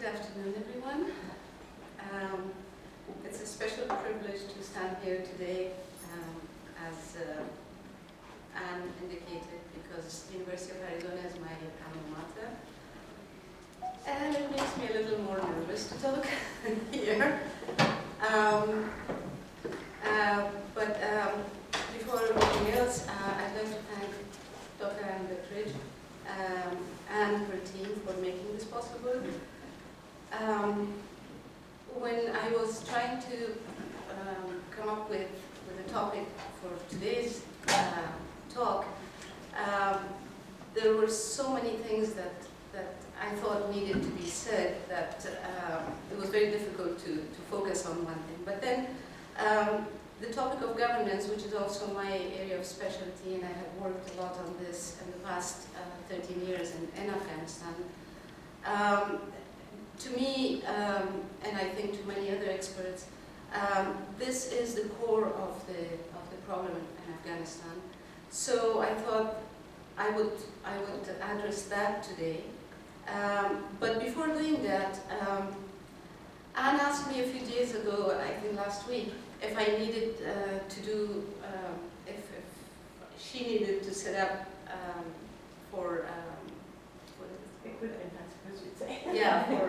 Good afternoon, everyone. It's a special privilege to stand here today, as Anne indicated, because the University of Arizona is my alma mater. And it makes me a little more nervous to talk here. But before everything else, I'd like to thank Dr. Anne Bettridge and her team for making this possible. When I was trying to come up with a topic for today's talk, there were so many things that I thought needed to be said that it was very difficult to focus on one thing. But then the topic of governance, which is also my area of specialty, and I have worked a lot on this in the past 13 years in Afghanistan. To me, and I think to many other experts, this is the core of the problem in Afghanistan. So I thought I would address that today. But before doing that, Anne asked me a few days ago, I think last week, if I needed to do, if she needed to set up for equipment, I suppose you'd say. Yeah, for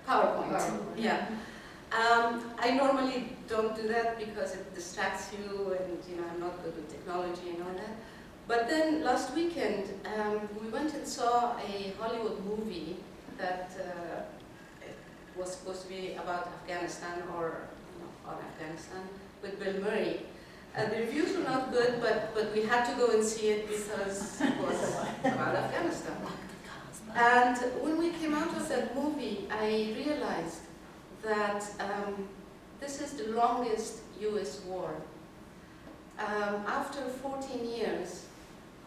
PowerPoint. Yeah. I normally don't do that because it distracts you, and I'm not good with technology and all that. But then last weekend, we went and saw a Hollywood movie that was supposed to be about Afghanistan or on Afghanistan with Bill Murray. The reviews were not good, but we had to go and see it because it was about Afghanistan. And when we came out of that movie, I realized that this is the longest US war. After 14 years,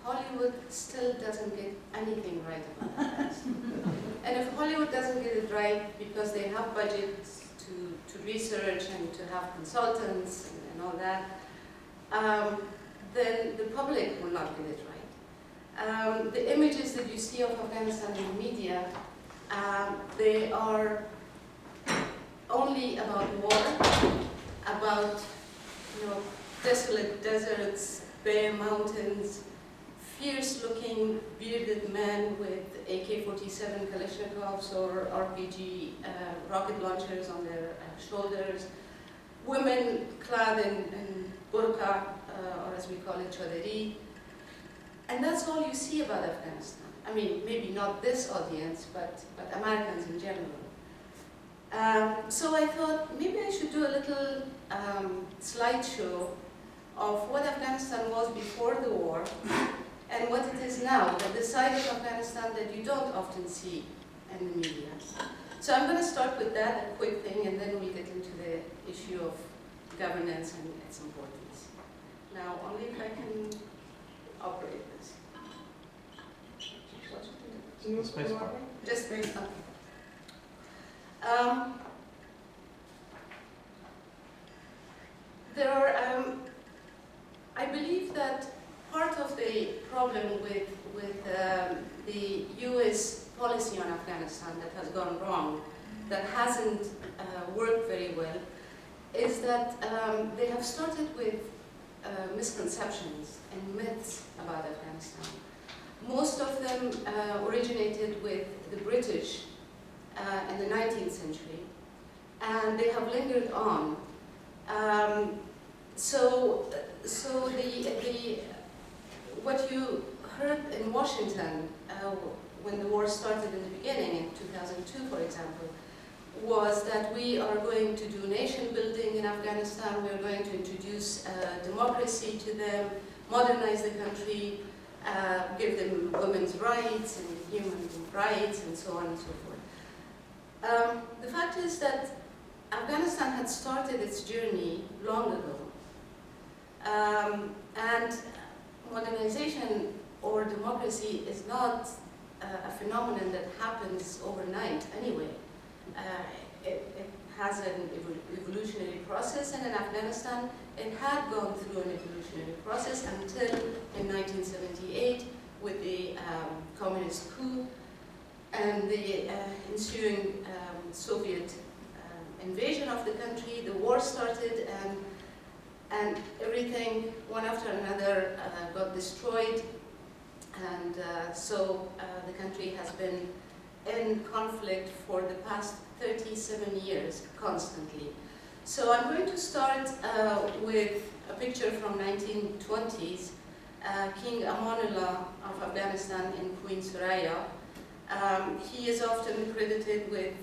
Hollywood still doesn't get anything right about Afghanistan. And if Hollywood doesn't get it right because they have budgets to research and to have consultants and all that, then the public will not get it right. The images that you see of Afghanistan in the media, they are only about war, about desolate deserts, bare mountains, fierce-looking bearded men with AK-47 Kalashnikovs or RPG rocket launchers on their shoulders, women clad in burqa, or as we call it, chadari. And that's all you see about Afghanistan. I mean, maybe not this audience, but Americans in general. So I thought maybe I should do a little slideshow of what Afghanistan was before the war and what it is now, the side of Afghanistan that you don't often see in the media. So I'm going to start with that, a quick thing, and then we'll get into the issue of governance and its importance. Now, only if I can operate this. Space bar. Just space bar. There are, I believe that part of the problem with the US policy on Afghanistan that has gone wrong, that hasn't worked very well, is that they have started with misconceptions and myths about Afghanistan. Most of them originated with the British in the 19th century, and they have lingered on. So what you heard in Washington when the war started in the beginning, in 2002, for example, was that we are going to do nation building in Afghanistan, we are going to introduce democracy to them, modernize the country, give them women's rights and human rights, and so on and so forth. The fact is that Afghanistan had started its journey long ago. And modernization or democracy is not a phenomenon that happens overnight anyway. It has an evolutionary process, and in Afghanistan it had gone through an evolutionary process until in 1978 with the communist coup and the ensuing Soviet invasion of the country, the war started, and everything, one after another, got destroyed, and so the country has been in conflict for the past 37 years, constantly. So I'm going to start with a picture from 1920s, King Amanullah of Afghanistan in Queen Suraya. He is often credited with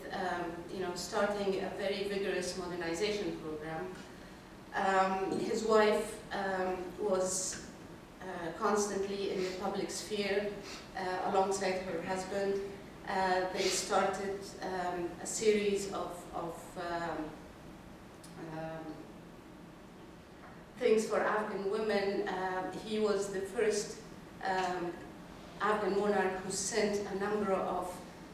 starting a very vigorous modernization program. His wife was constantly in the public sphere alongside her husband. They started a series of things for Afghan women. He was the first Afghan monarch who sent a number of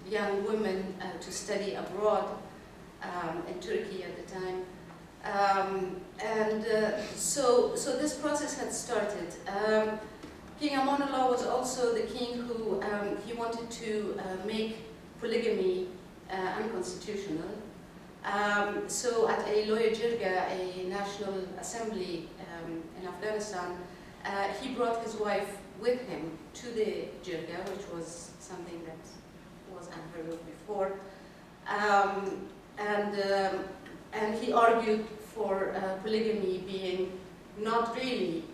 young women to study abroad in Turkey at the time. So this process had started. King Amanullah was also the king who he wanted to make polygamy unconstitutional. So at a Loya Jirga, a national assembly in Afghanistan, he brought his wife with him to the Jirga, which was something that was unheard of before. And he argued for polygamy being not really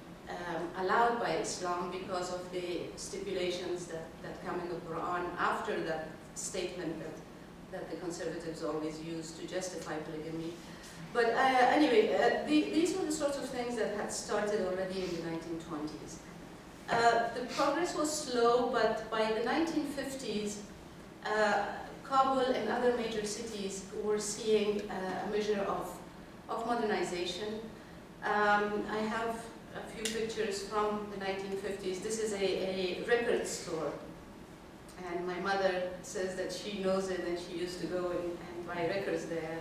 allowed by Islam because of the stipulations that come in the Quran after that statement that the conservatives always use to justify polygamy. But anyway, these were the sorts of things that had started already in the 1920s. The progress was slow, but by the 1950s, Kabul and other major cities were seeing a measure of modernization. I have a few pictures from the 1950s. This is a record store, and my mother says that she knows it and she used to go and buy records there.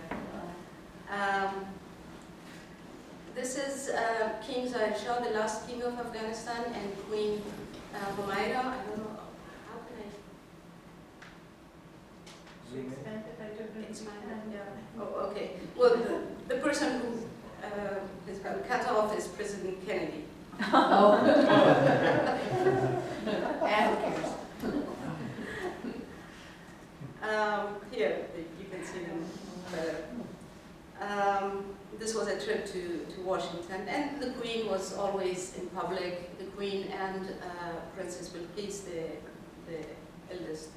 This is King Shah, the last king of Afghanistan, and Queen Humaira. I don't know, how can I? Expand it, yeah. Oh, okay. Well, the person who has been cut off is President Kennedy. Oh. Here, you can see them better. This was a trip to Washington, and the Queen was always in public. The Queen and Princess Bilqis, the eldest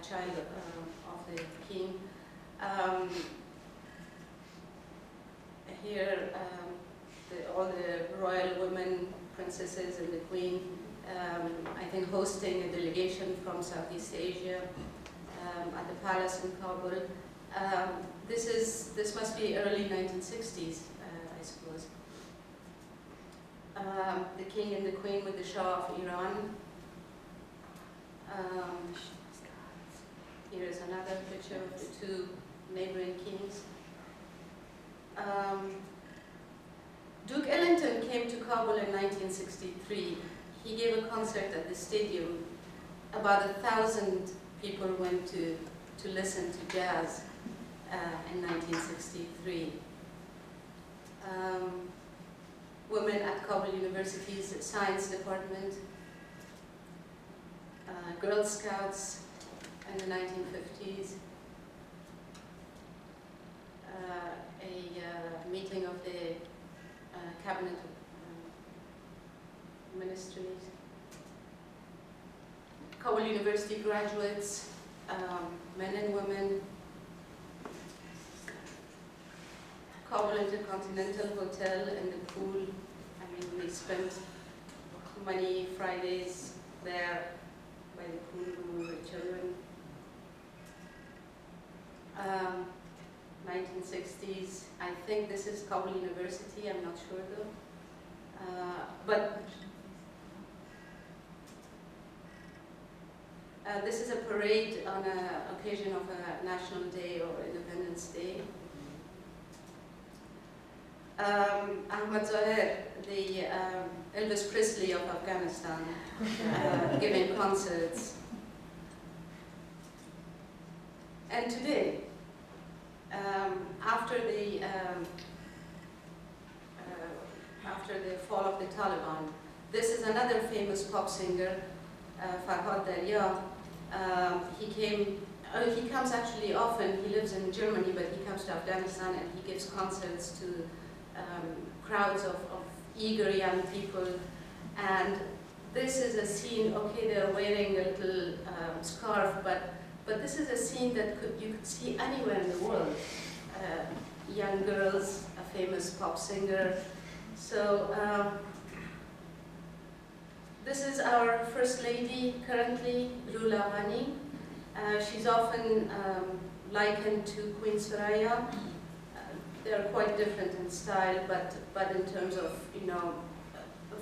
child of the king. Here, all the royal women, princesses, and the Queen, I think hosting a delegation from Southeast Asia at the palace in Kabul. This must be early 1960s, I suppose. The king and the queen with the Shah of Iran. Here is another picture of the two neighboring kings. Duke Ellington came to Kabul in 1963. He gave a concert at the stadium. About 1,000 people went to listen to jazz in 1963. Women at Kabul University's science department, Girl Scouts in the 1950s, a meeting of the cabinet ministries, Kabul University graduates, men and women, Kabul Intercontinental Hotel and the pool. I mean, we spent many Fridays there by the pool when we were children. 1960s, I think this is Kabul University, I'm not sure though. But this is a parade on an occasion of a National Day or Independence Day. Ahmad Zahir, the Elvis Presley of Afghanistan, giving concerts. And today, after the fall of the Taliban, this is another famous pop singer, Farhad Darya. He comes actually often. He lives in Germany, but he comes to Afghanistan and he gives concerts to crowds of eager young people. And this is a scene. Okay, they're wearing a little scarf, but this is a scene that you could see anywhere in the world. Young girls, a famous pop singer. So this is our First Lady currently, Rula Ghani. She's often likened to Queen Soraya. They're quite different in style, but in terms of,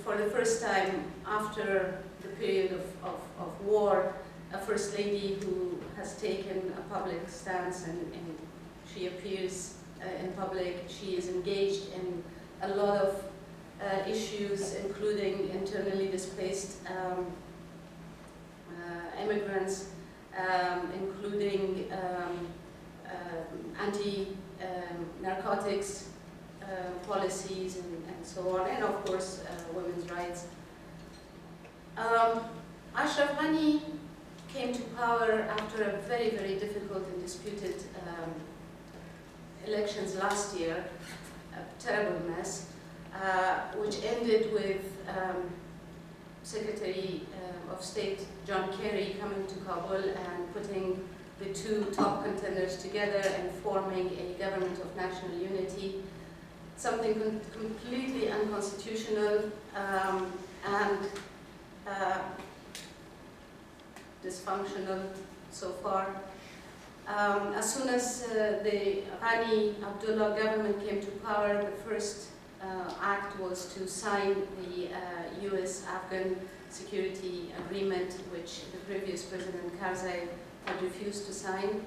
for the first time after the period of war, a First Lady who has taken a public stance and she appears in public. She is engaged in a lot of issues, including internally displaced immigrants, including anti-narcotics policies and so on, and of course women's rights. Ashraf Ghani came to power after a very, very difficult and disputed elections last year, a terrible mess, which ended with Secretary of State John Kerry coming to Kabul and putting the two top contenders together and forming a government of national unity, something completely unconstitutional and dysfunctional so far. As soon as the Ghani Abdullah government came to power, the first act was to sign the US-Afghan security agreement, which the previous President Karzai had refused to sign.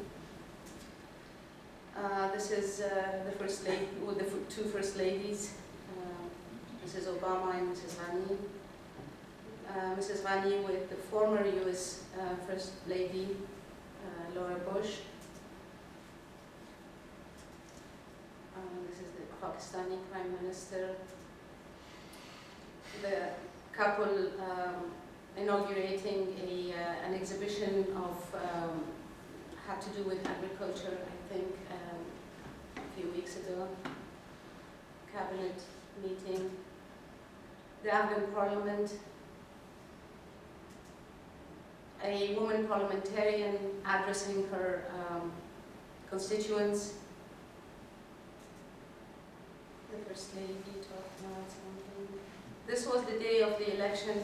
This is the first lady, with the two first ladies, Mrs. Obama and Mrs. Ghani. Mrs. Ghani with the former US First Lady, Laura Bush. This is the Pakistani Prime Minister. The couple inaugurating an exhibition of had to do with agriculture, I think, a few weeks ago. Cabinet meeting. The Afghan Parliament. A woman parliamentarian addressing her constituents. The First Lady talked about something. This was the day of the election,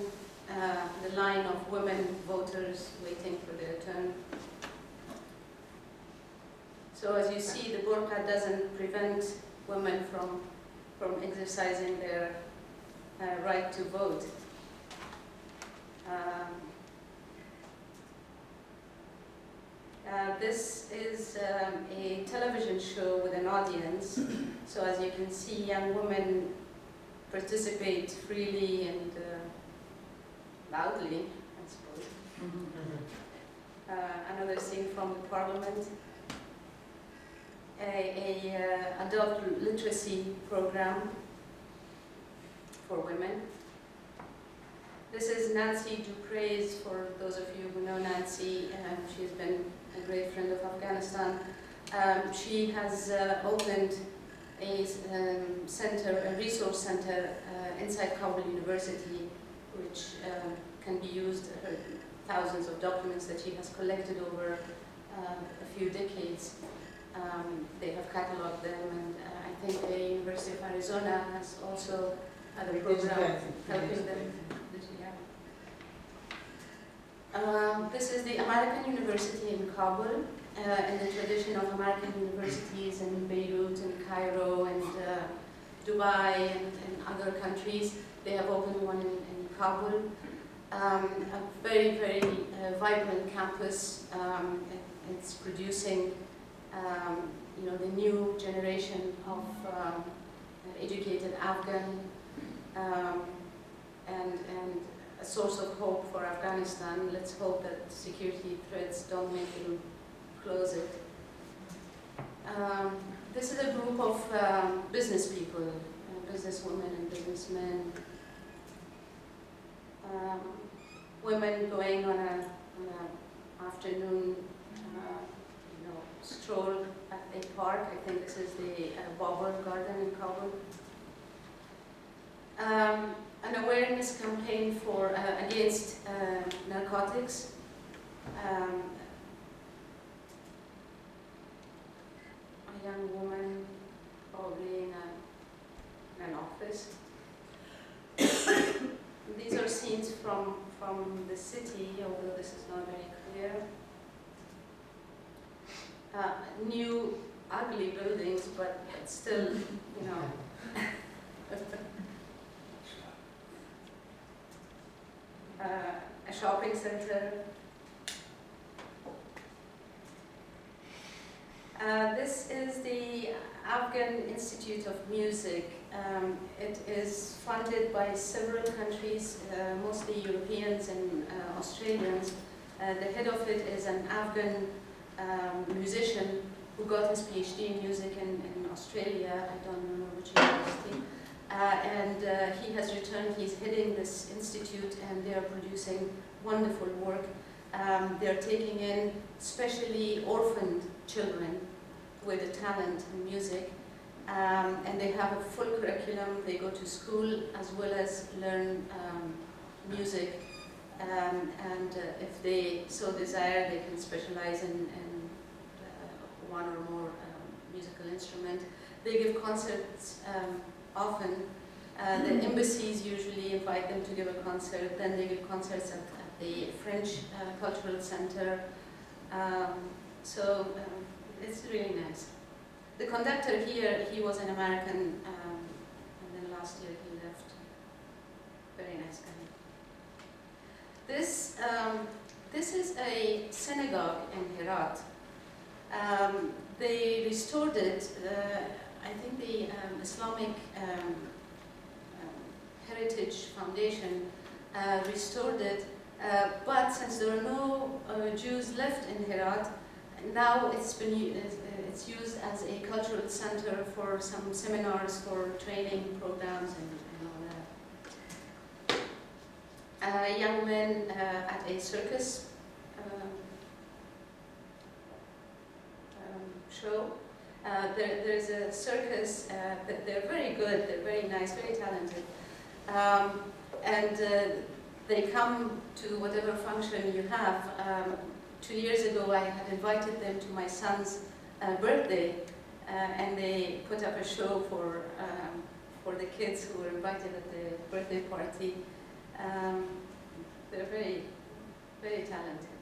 the line of women voters waiting for their turn. So as you see, the burqa doesn't prevent women from exercising their right to vote. This is a television show with an audience. So as you can see, young women participate freely and loudly, I suppose. Another scene from the parliament. A adult literacy program for women. This is Nancy Dupre's, for those of you who know Nancy. She's been a great friend of Afghanistan. She has opened a resource center inside Kabul University, which can be used, thousands of documents that she has collected over a few decades. They have cataloged them, and I think the University of Arizona has also had a program helping them. This is the American University in Kabul, in the tradition of American universities in Beirut and Cairo and Dubai and other countries. They have opened one in Kabul. A very, very vibrant campus. It's producing the new generation of educated Afghan and a source of hope for Afghanistan. Let's hope that security threats don't make them close it. business people, businesswomen and businessmen, women going on a afternoon stroll at a park. I think this is the Bauer Garden in Kabul. An awareness campaign for against narcotics. A young woman, probably in an office. These are scenes from the city, although this is not very clear. New, ugly buildings, but still, a shopping center. This is the Afghan Institute of Music. It is funded by several countries, mostly Europeans and Australians. The head of it is an Afghan musician who got his PhD in music in Australia. I don't remember which university. He has returned. He's heading this institute, and they are producing wonderful work. They're taking in especially orphaned children with a talent in music, and they have a full curriculum. They go to school as well as learn music, and if they so desire, they can specialize in one or more musical instrument. They give concerts often. The embassies usually invite them to give a concert. Then they give concerts at the French Cultural Center. It's really nice. The conductor here, he was an American, and then last year he left. Very nice guy. This is a synagogue in Herat. They restored it. I think the Islamic Heritage Foundation restored it, but since there are no Jews left in Herat, now it's used as a cultural center for some seminars, for training programs and all that. Young men at a circus show. There's a circus, they're very good, they're very nice, very talented. They come to whatever function you have. 2 years ago I had invited them to my son's birthday, and they put up a show for the kids who were invited at the birthday party. They're very, very talented.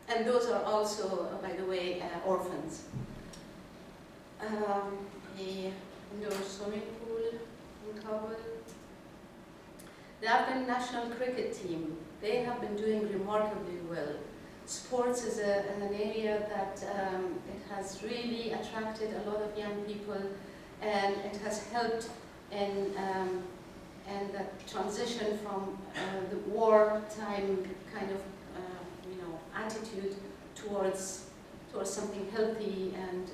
And those are also, by the way, orphans. The indoor swimming pool in Kabul. The Afghan national cricket team, they have been doing remarkably well. Sports is an area that it has really attracted a lot of young people, and it has helped in that transition from the wartime kind of attitude towards something healthy and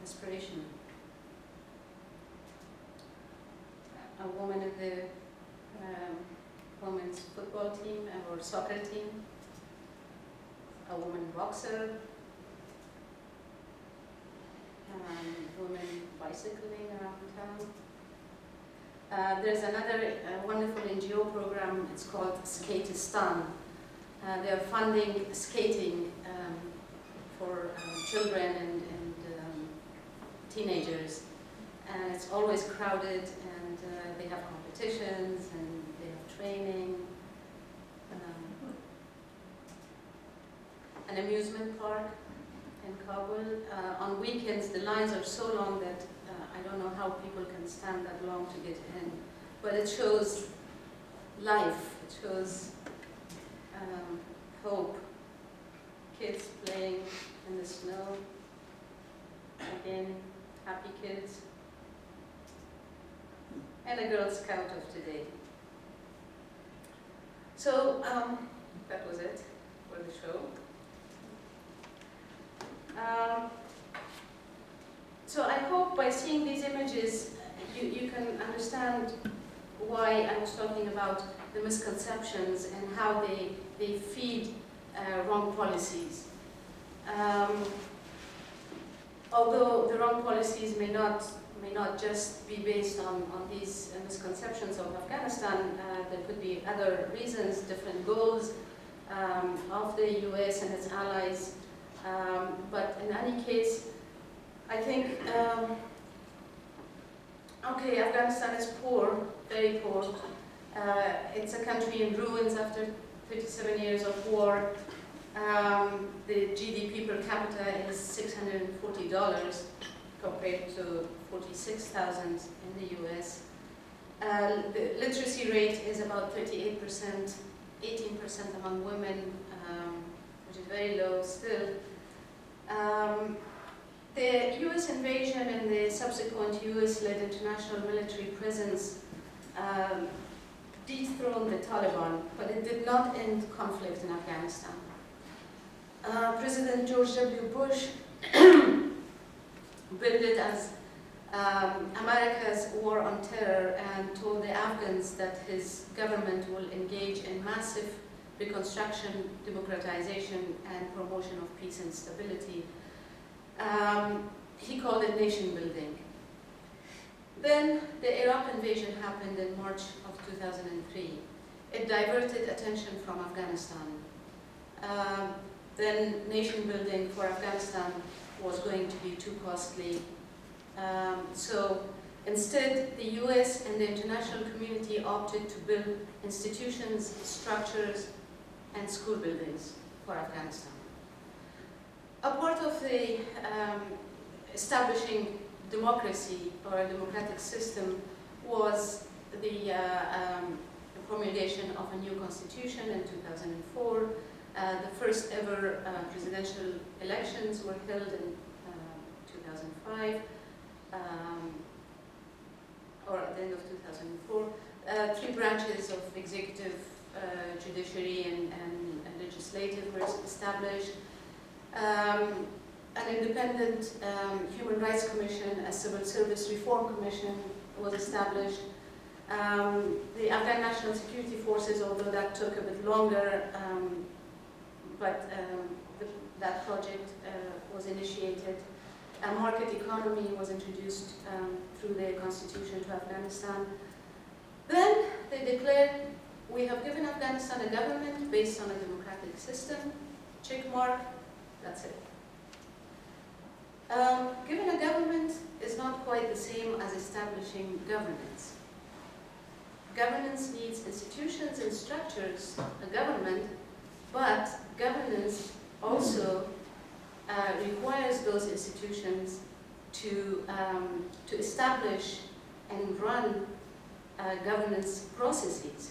aspiration. A woman in the women's football team or soccer team, a woman boxer, women bicycling around town. There's another wonderful NGO program, it's called Skateistan. They are funding skating for children and teenagers, and it's always crowded, and they have competitions and they have training. An amusement park in Kabul. On weekends the lines are so long that I don't know how people can stand that long to get in, but it shows life, it shows hope. Kids playing in the snow, again, happy kids, and a Girl Scout of today. So that was it for the show. So I by seeing these images, you can understand why I was talking about the misconceptions and how they feed wrong policies. Although the wrong policies may not just be based on these misconceptions of Afghanistan, there could be other reasons, different goals of the US and its allies. But in any case, I think, okay, Afghanistan is poor, very poor. It's a country in ruins after 37 years of war. The GDP per capita is $640 compared to $46,000 in the US. The literacy rate is about 38%, 18% among women, which is very low still. The US invasion and the subsequent US-led international military presence dethroned the Taliban, but it did not end conflict in Afghanistan. President George W. Bush billed it as America's war on terror and told the Afghans that his government will engage in massive reconstruction, democratization, and promotion of peace and stability. He called it nation building. Then the Iraq invasion happened in March of 2003. It diverted attention from Afghanistan. Then nation building for Afghanistan was going to be too costly. So instead, the US and the international community opted to build institutions, structures, and school buildings for Afghanistan. A part of the establishing democracy or a democratic system was the promulgation of a new constitution in 2004. The first ever presidential elections were held in 2005, or at the end of 2004. 3 branches of executive, judiciary, and legislative were established. An independent human rights commission, a civil service reform commission was established. The Afghan National Security Forces, although that took a bit longer, but that project was initiated. A market economy was introduced through the constitution to Afghanistan. Then they declared, we have given Afghanistan a government based on a democratic system, check mark, that's it. Given a government is not quite the same as establishing governance. Governance needs institutions and structures, a government, but governance also requires those institutions to establish and run governance processes.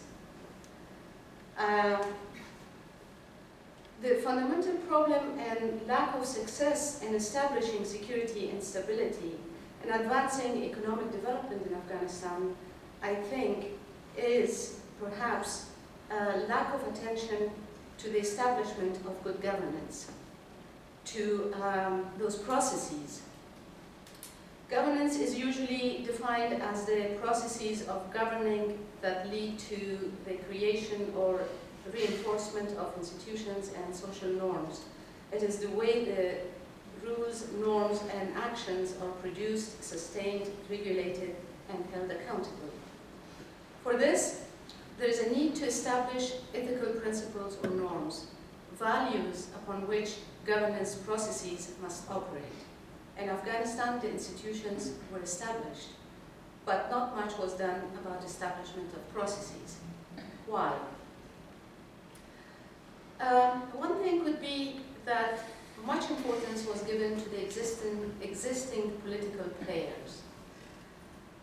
The fundamental problem and lack of success in establishing security and stability and advancing economic development in Afghanistan, I think, is perhaps a lack of attention to the establishment of good governance, to those processes. Governance is usually defined as the processes of governing that lead to the creation or reinforcement of institutions and social norms. It is the way the rules, norms, and actions are produced, sustained, regulated, and held accountable. For this, there is a need to establish ethical principles or norms, values upon which governance processes must operate. In Afghanistan, the institutions were established, but not much was done about establishment of processes. Why? One thing could be that much importance was given to the existing political players.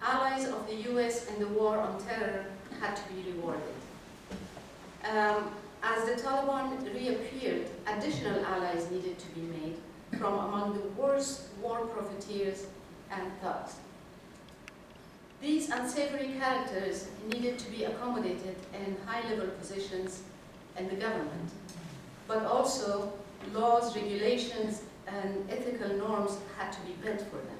Allies of the US in the war on terror had to be rewarded. As the Taliban reappeared, additional allies needed to be made from among the worst war profiteers and thugs. These unsavory characters needed to be accommodated in high-level positions in the government, but also laws, regulations, and ethical norms had to be built for them.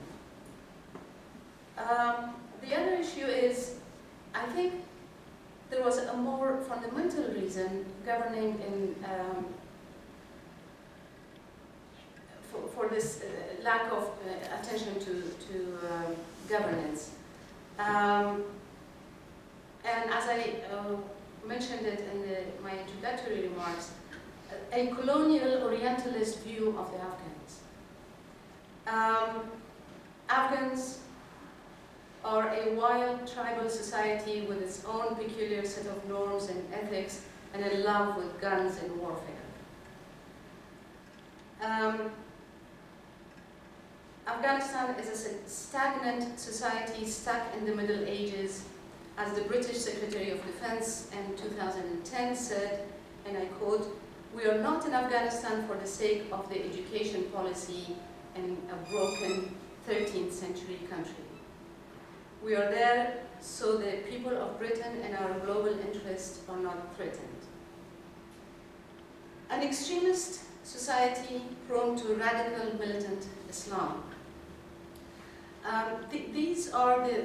The other issue is, I think there was a more fundamental reason governing in for this lack of attention to governance. And as I mentioned it in my introductory remarks, a colonial Orientalist view of the Afghans. Afghans are a wild tribal society with its own peculiar set of norms and ethics and in love with guns and warfare. Afghanistan is a stagnant society stuck in the Middle Ages, as the British Secretary of Defense in 2010 said, and I quote, "We are not in Afghanistan for the sake of the education policy in a broken 13th century country. We are there so the people of Britain and our global interests are not threatened." An extremist society prone to radical militant Islam. These are the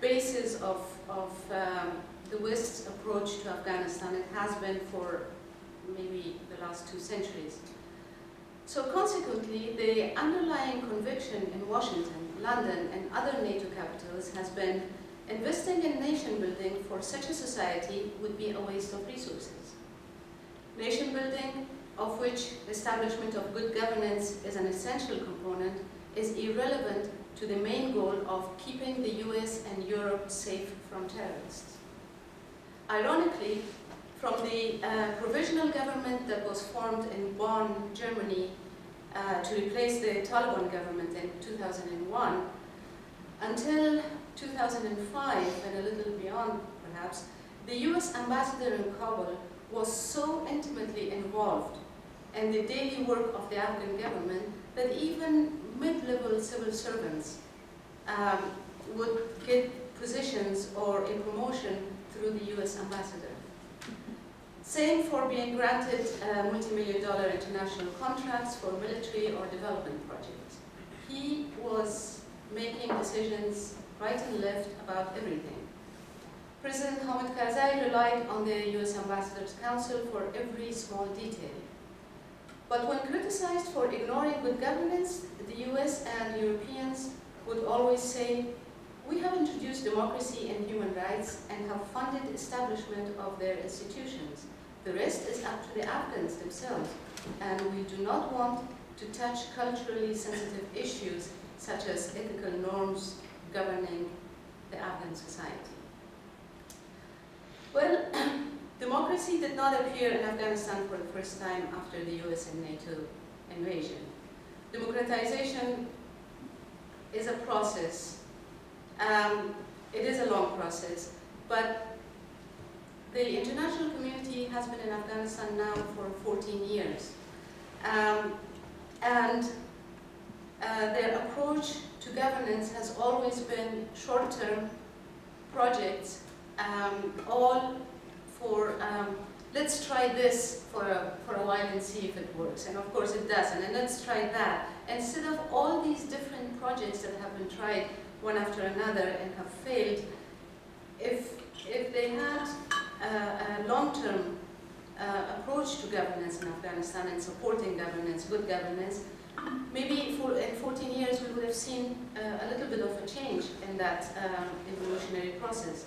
basis of the West's approach to Afghanistan. It has been for maybe the last 2 centuries. So consequently, the underlying conviction in Washington, London, and other NATO capitals has been investing in nation building for such a society would be a waste of resources. Nation building, of which establishment of good governance is an essential component, is irrelevant to the main goal of keeping the US and Europe safe from terrorists. Ironically, from the provisional government that was formed in Bonn, Germany, to replace the Taliban government in 2001, until 2005, and a little beyond perhaps, the US ambassador in Kabul was so intimately involved in the daily work of the Afghan government that even mid-level civil servants would get positions or a promotion through the US ambassador. Same for being granted multi-million-dollar international contracts for military or development projects. He was making decisions right and left about everything. President Hamid Karzai relied on the US Ambassador's Council for every small detail. But when criticized for ignoring good governance, the US and Europeans would always say, "We have introduced democracy and human rights and have funded establishment of their institutions. The rest is up to the Afghans themselves, and we do not want to touch culturally sensitive issues such as ethical norms governing the Afghan society." Well, democracy did not appear in Afghanistan for the first time after the US and NATO invasion. Democratization is a process. It is a long process, but the international community has been in Afghanistan now for 14 years. Their approach to governance has always been short-term projects, all for let's try this for a while and see if it works. And of course it doesn't. And let's try that. Instead of all these different projects that have been tried one after another and have failed, if they had a long-term approach to governance in Afghanistan and supporting governance, good governance, maybe in 14 years we would have seen a little bit of a change in that evolutionary process.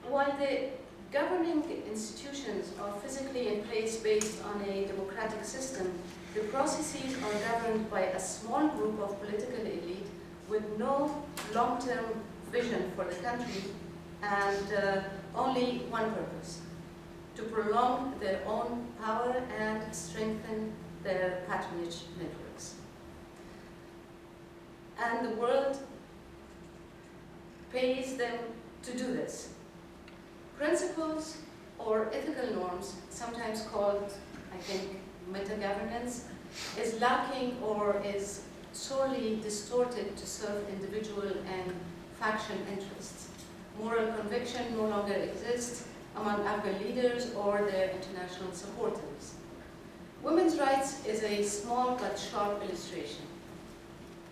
While the governing institutions are physically in place based on a democratic system, the processes are governed by a small group of political elite with no long-term vision for the country and only one purpose: to prolong their own power and strengthen their patronage networks. And the world pays them to do this. Principles or ethical norms, sometimes called, I think, meta-governance, is lacking or is sorely distorted to serve individual and faction interests. moral conviction no longer exists among Afghan leaders or their international supporters. Women's rights is a small but sharp illustration.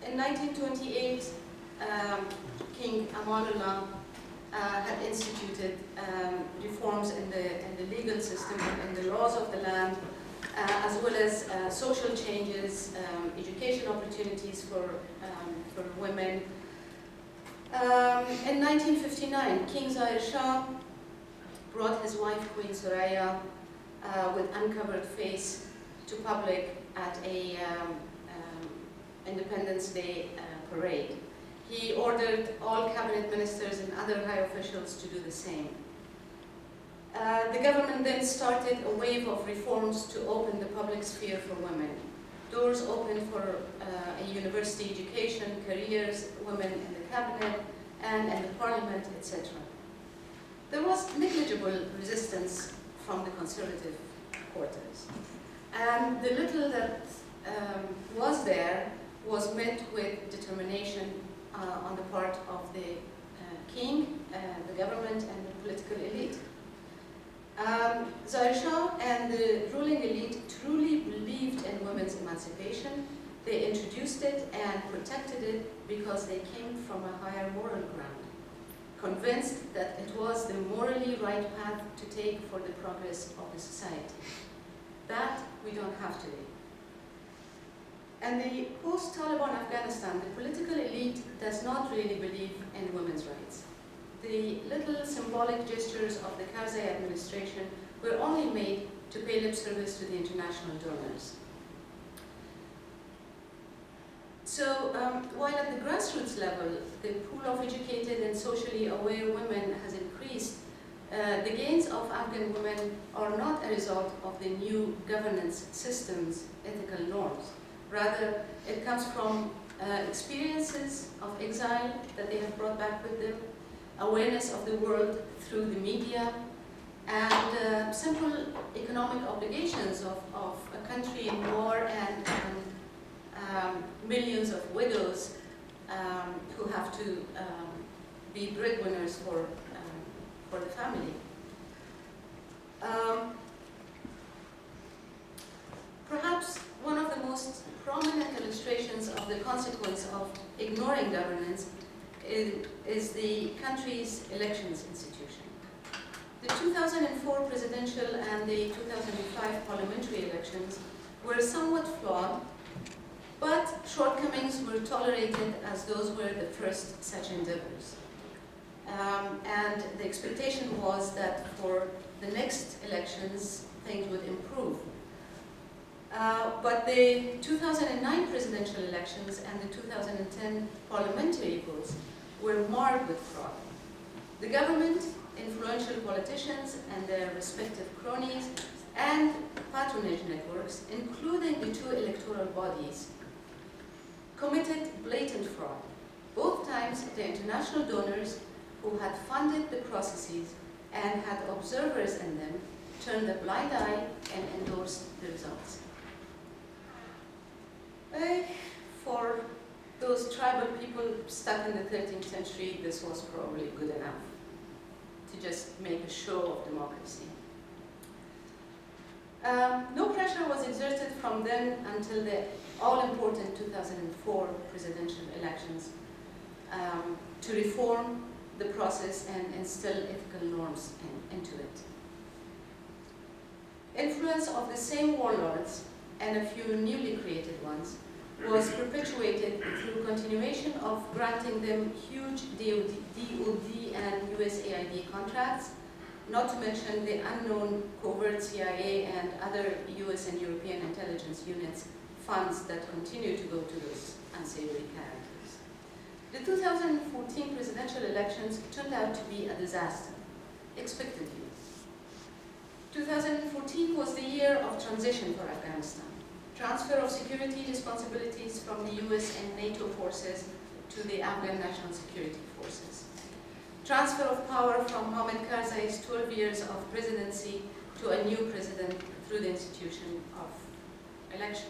In 1928, King Amanullah had instituted reforms in the legal system and the laws of the land, as well as social changes, education opportunities for women. In 1959, King Shah brought his wife, Queen Soraya, with uncovered face to public at a Independence Day parade. He ordered all cabinet ministers and other high officials to do the same. The government then started a wave of reforms to open the public sphere for women. Doors opened for a university education, careers, women in the cabinet, and in the parliament, etc. There was negligible resistance from the conservative quarters. And the little that was there was met with determination on the part of the king, the government, and the political elite. Zahir Shah and the ruling elite truly believed in women's emancipation. They introduced it and protected it because they came from a higher moral ground, convinced that it was the morally right path to take for the progress of the society. That we don't have today. And the post-Taliban Afghanistan, the political elite does not really believe in women's rights. The little symbolic gestures of the Karzai administration were only made to pay lip service to the international donors. So while at the grassroots level, the pool of educated and socially aware women has increased, the gains of Afghan women are not a result of the new governance systems, ethical norms. Rather, it comes from experiences of exile that they have brought back with them, awareness of the world through the media, and simple economic obligations of a country in war and millions of widows who have to be breadwinners for the family. Perhaps one of the most prominent illustrations of the consequence of ignoring governance is the country's elections institution. The 2004 presidential and the 2005 parliamentary elections were somewhat flawed, but shortcomings were tolerated as those were the first such endeavors. And the expectation was that for the next elections, things would improve. But the 2009 presidential elections and the 2010 parliamentary votes were marred with fraud. The government, influential politicians and their respective cronies, and patronage networks, including the two electoral bodies, committed blatant fraud. Both times, the international donors who had funded the processes and had observers in them turned a blind eye and endorsed the results. For those tribal people stuck in the 13th century, this was probably good enough to just make a show of democracy. No pressure was exerted from then until the all-important 2004 presidential elections to reform the process and instill ethical norms into it. Influence of the same warlords and a few newly created ones was perpetuated through continuation of granting them huge DoD and USAID contracts, not to mention the unknown covert CIA and other US and European intelligence units funds that continue to go to those unsavory characters. The 2014 presidential elections turned out to be a disaster, expectedly. 2014 was the year of transition for Afghanistan. Transfer of security responsibilities from the US and NATO forces to the Afghan National Security Forces. Transfer of power from Mohammad Karzai's 12 years of presidency to a new president through the institution of election.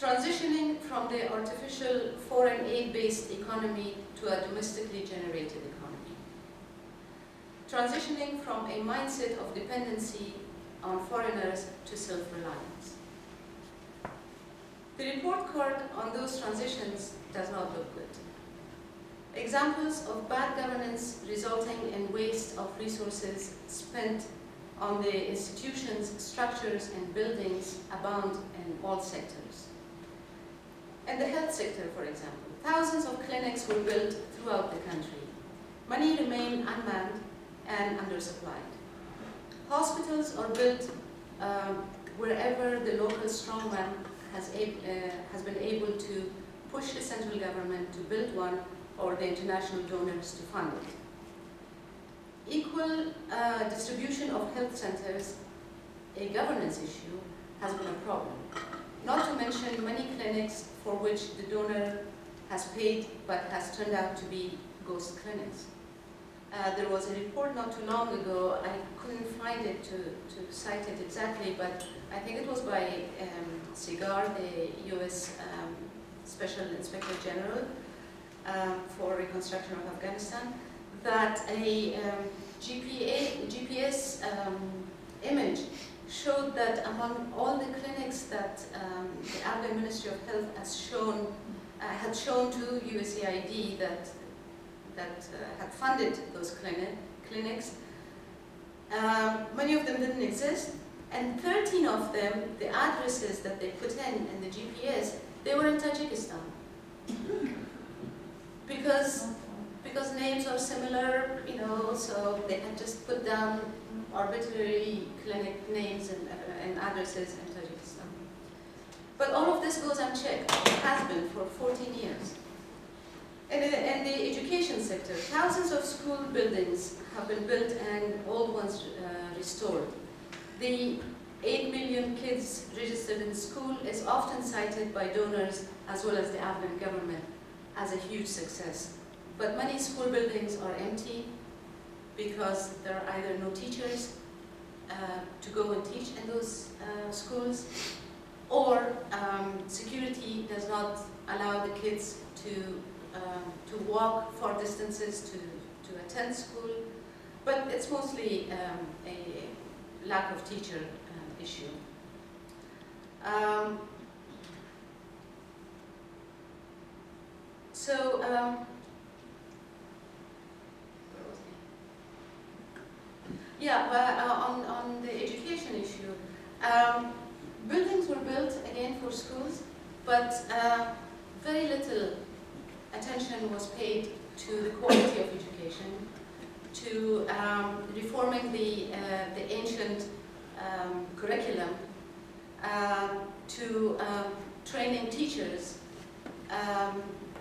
transitioning from the artificial foreign aid-based economy to a domestically generated economy, transitioning from a mindset of dependency on foreigners to self-reliance. The report card on those transitions does not look good. Examples of bad governance resulting in waste of resources spent on the institutions, structures, and buildings abound in all sectors. In the health sector, for example, thousands of clinics were built throughout the country. Many remain unmanned and undersupplied. Hospitals are built wherever the local strongman has been able to push the central government to build one or the international donors to fund it. Equal distribution of health centers, a governance issue, has been a problem. Not to mention many clinics for which the donor has paid but has turned out to be ghost clinics. There was a report not too long ago, I couldn't find it to cite it exactly, but I think it was by Sigar, the US Special Inspector General for Reconstruction of Afghanistan, that a GPS image showed that among all the clinics that the Afghan Ministry of Health had shown to USAID that had funded those clinics, many of them didn't exist, and 13 of them, the addresses that they put in the GPS, they were in Tajikistan. Because names are similar, so they had just put down arbitrary clinic names and addresses in Tajikistan. But all of this goes unchecked. It has been for 14 years. In the education sector, thousands of school buildings have been built and old ones restored. The 8 million kids registered in school is often cited by donors as well as the Afghan government as a huge success. But many school buildings are empty because there are either no teachers to go and teach in those schools, or security does not allow the kids to walk far distances to attend school. But it's mostly a lack of teacher issue. On the education issue, buildings were built again for schools, but very little attention was paid to the quality of education, to reforming the ancient curriculum, to training teachers,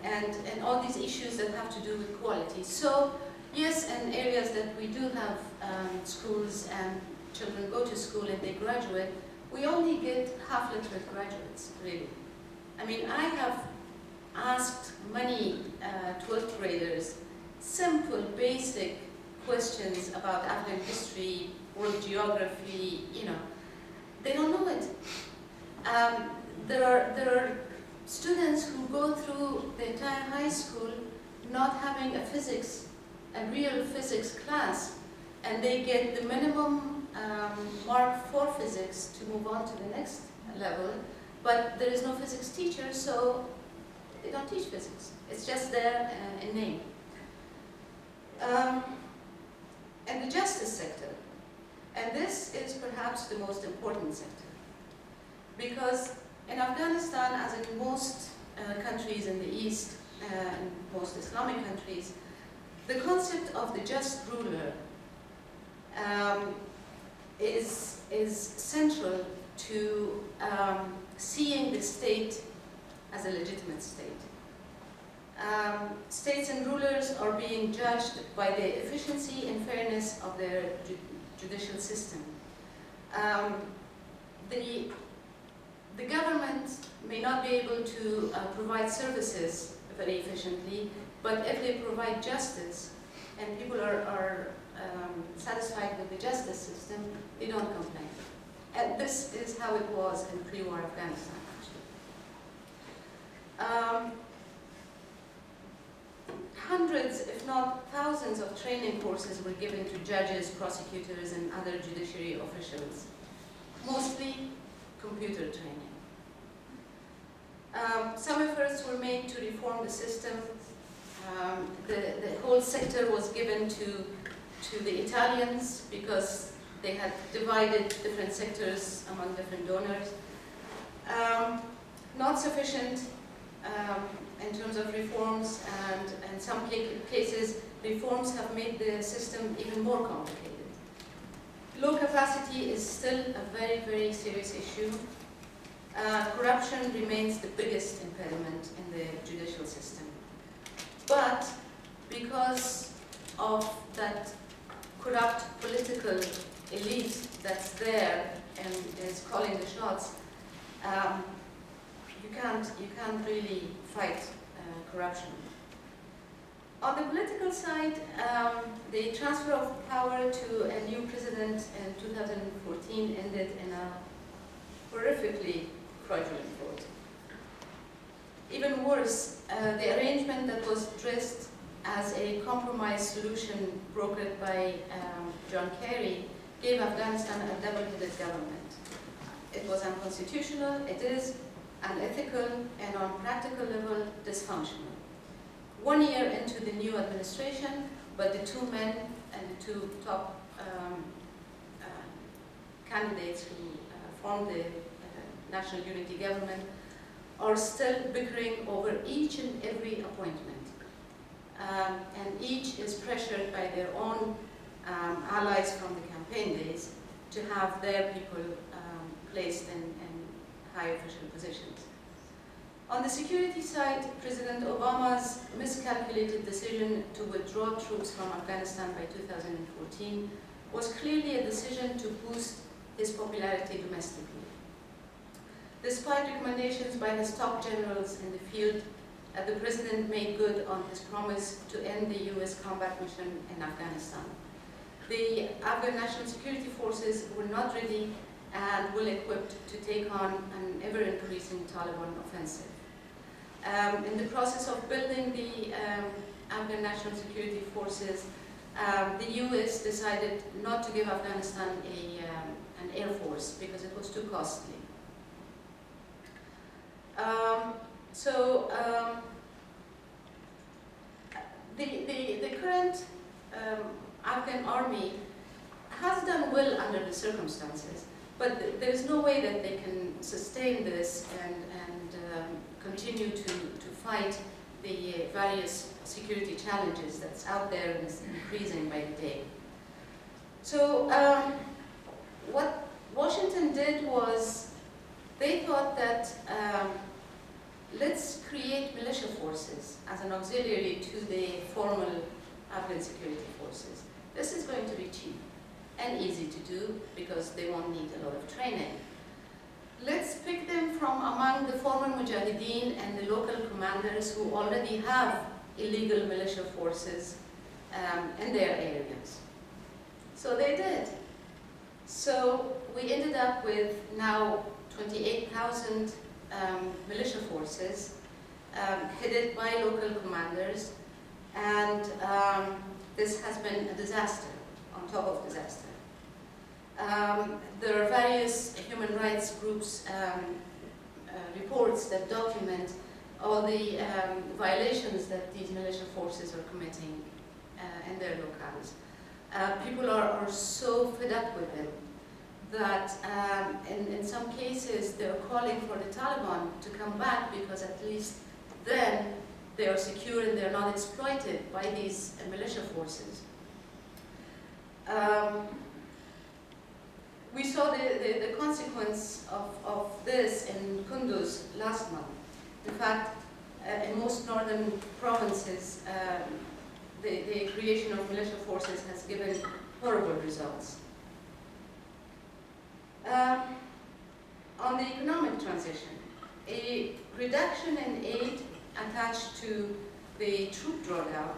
and all these issues that have to do with quality. So yes, in areas that we do have schools and children go to school and they graduate, we only get half-literate graduates, really. I mean, I have asked many 12th graders simple, basic questions about Afghan history, world geography, they don't know it. There are students who go through the entire high school not having a real physics class, and they get the minimum mark for physics to move on to the next level, but there is no physics teacher, so they don't teach physics. It's just there in name. And the justice sector, and this is perhaps the most important sector, because in Afghanistan, as in most countries in the East, and most Islamic countries, the concept of the just ruler is central to seeing the state as a legitimate state. States and rulers are being judged by the efficiency and fairness of their judicial system. The government may not be able to provide services very efficiently, but if they provide justice and people are satisfied with the justice system, they don't complain. And this is how it was in pre-war Afghanistan, actually. Hundreds, if not thousands, of training courses were given to judges, prosecutors, and other judiciary officials, mostly computer training. Some efforts were made to reform the system. The whole sector was given to the Italians because they had divided different sectors among different donors. Not sufficient in terms of reforms, and in some cases, reforms have made the system even more complicated. Low capacity is still a very, very serious issue. Corruption remains the biggest impediment in the judicial system. But because of that corrupt political elite that's there and is calling the shots, you can't really fight corruption. On the political side, the transfer of power to a new president in 2014 ended in a horrifically fraudulent vote. Even worse, the arrangement that was dressed as a compromise solution brokered by John Kerry gave Afghanistan a double-headed government. It was unconstitutional, it is unethical, and on practical level dysfunctional. 1 year into the new administration, but the two men and the two top candidates who formed the National Unity Government are still bickering over each and every appointment. And each is pressured by their own allies from the campaign days to have their people placed in high official positions. On the security side, President Obama's miscalculated decision to withdraw troops from Afghanistan by 2014 was clearly a decision to boost his popularity domestically. Despite recommendations by his top generals in the field, the President made good on his promise to end the US combat mission in Afghanistan. The Afghan National Security Forces were not ready and well-equipped to take on an ever-increasing Taliban offensive. In the process of building the Afghan National Security Forces, the US decided not to give Afghanistan an air force because it was too costly. The current Afghan army has done well under the circumstances, but there is no way that they can sustain this and continue to fight the various security challenges that's out there and is increasing by the day. So what Washington did was they thought that let's create militia forces as an auxiliary to the formal Afghan security forces. This is going to be cheap and easy to do because they won't need a lot of training. Let's pick them from among the former Mujahideen and the local commanders who already have illegal militia forces in their areas. So they did. So we ended up with now 28,000 militia forces headed by local commanders, and this has been a disaster on top of disaster. There are various human rights groups reports that document all the violations that these militia forces are committing in their locales. People are so fed up with them that in some cases they're calling for the Taliban to come back because at least then they are secure and they're not exploited by these militia forces. We saw the consequence of this in Kunduz last month. In fact, in most northern provinces, the creation of militia forces has given horrible results. On the economic transition, a reduction in aid attached to the troop drawdown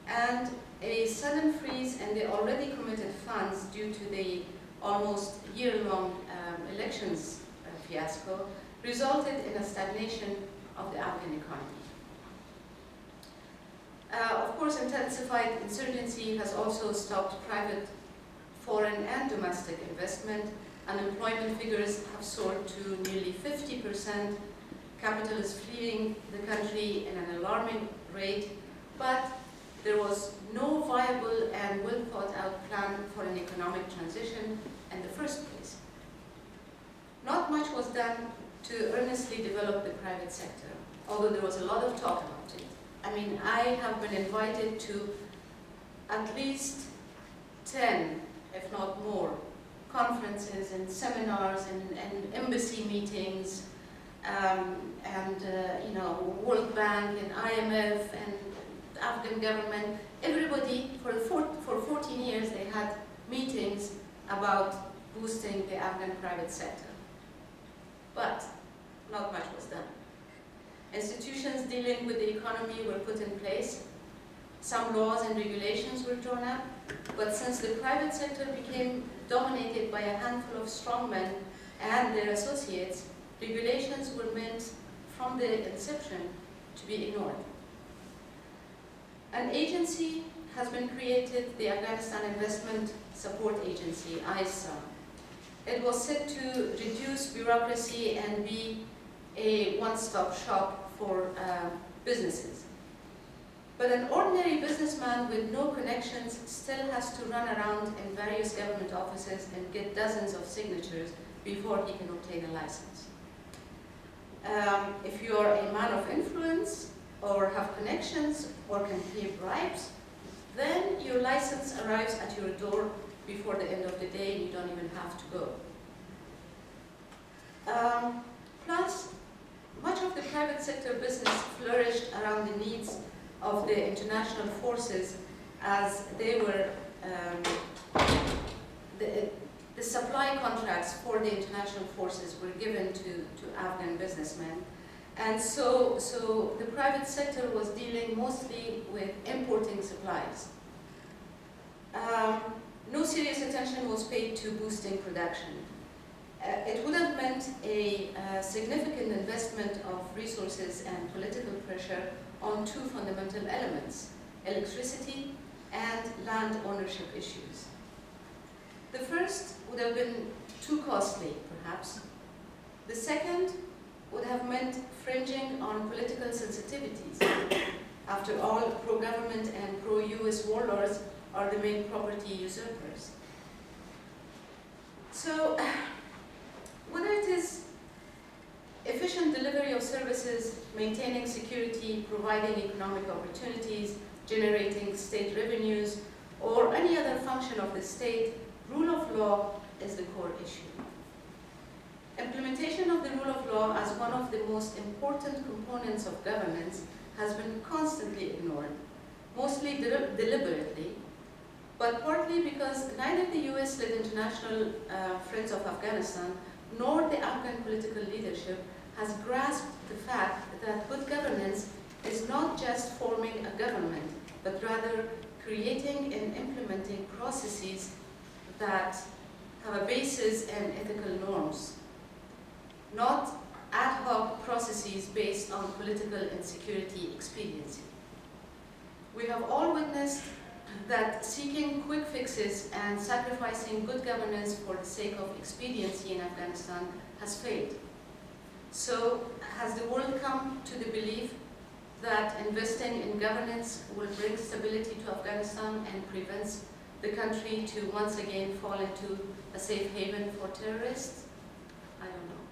and a sudden freeze in the already committed funds due to the almost year-long elections fiasco resulted in a stagnation of the Afghan economy. Of course, intensified insurgency has also stopped private, foreign and domestic investment. Unemployment figures have soared to nearly 50%. Capital is fleeing the country in an alarming rate, but there was no viable and well-thought-out plan for an economic transition in the first place. Not much was done to earnestly develop the private sector, although there was a lot of talk about it. I mean, I have been invited to at least 10, if not more, conferences and seminars and embassy meetings, World Bank and IMF and the Afghan government. Everybody, for 14 years, they had meetings about boosting the Afghan private sector. But not much was done. Institutions dealing with the economy were put in place. Some laws and regulations were drawn up. But since the private sector became dominated by a handful of strongmen and their associates, regulations were meant from the inception to be ignored. An agency has been created, the Afghanistan Investment Support Agency, ISA. It was set to reduce bureaucracy and be a one-stop shop for businesses. But an ordinary businessman with no connections still has to run around in various government offices and get dozens of signatures before he can obtain a license. If you are a man of influence or have connections or can pay bribes, then your license arrives at your door before the end of the day and you don't even have to go. Plus, much of the private sector business flourished around the needs of the international forces as they were, the supply contracts for the international forces were given to Afghan businessmen. And so the private sector was dealing mostly with importing supplies. No serious attention was paid to boosting production. It would have meant a significant investment of resources and political pressure on two fundamental elements, electricity and land ownership issues. The first would have been too costly, perhaps. The second would have meant fringing on political sensitivities. After all, pro-government and pro-US warlords are the main property usurpers. So, whether it is efficient delivery of services, maintaining security, providing economic opportunities, generating state revenues, or any other function of the state, rule of law is the core issue. Implementation of the rule of law as one of the most important components of governance has been constantly ignored, mostly deliberately, but partly because neither the US-led International Friends of Afghanistan nor the Afghan political leadership has grasped the fact that good governance is not just forming a government, but rather creating and implementing processes that have a basis in ethical norms, not ad hoc processes based on political insecurity expediency. We have all witnessed that seeking quick fixes and sacrificing good governance for the sake of expediency in Afghanistan has failed. So has the world come to the belief that investing in governance will bring stability to Afghanistan and prevents the country to once again fall into a safe haven for terrorists? I don't know.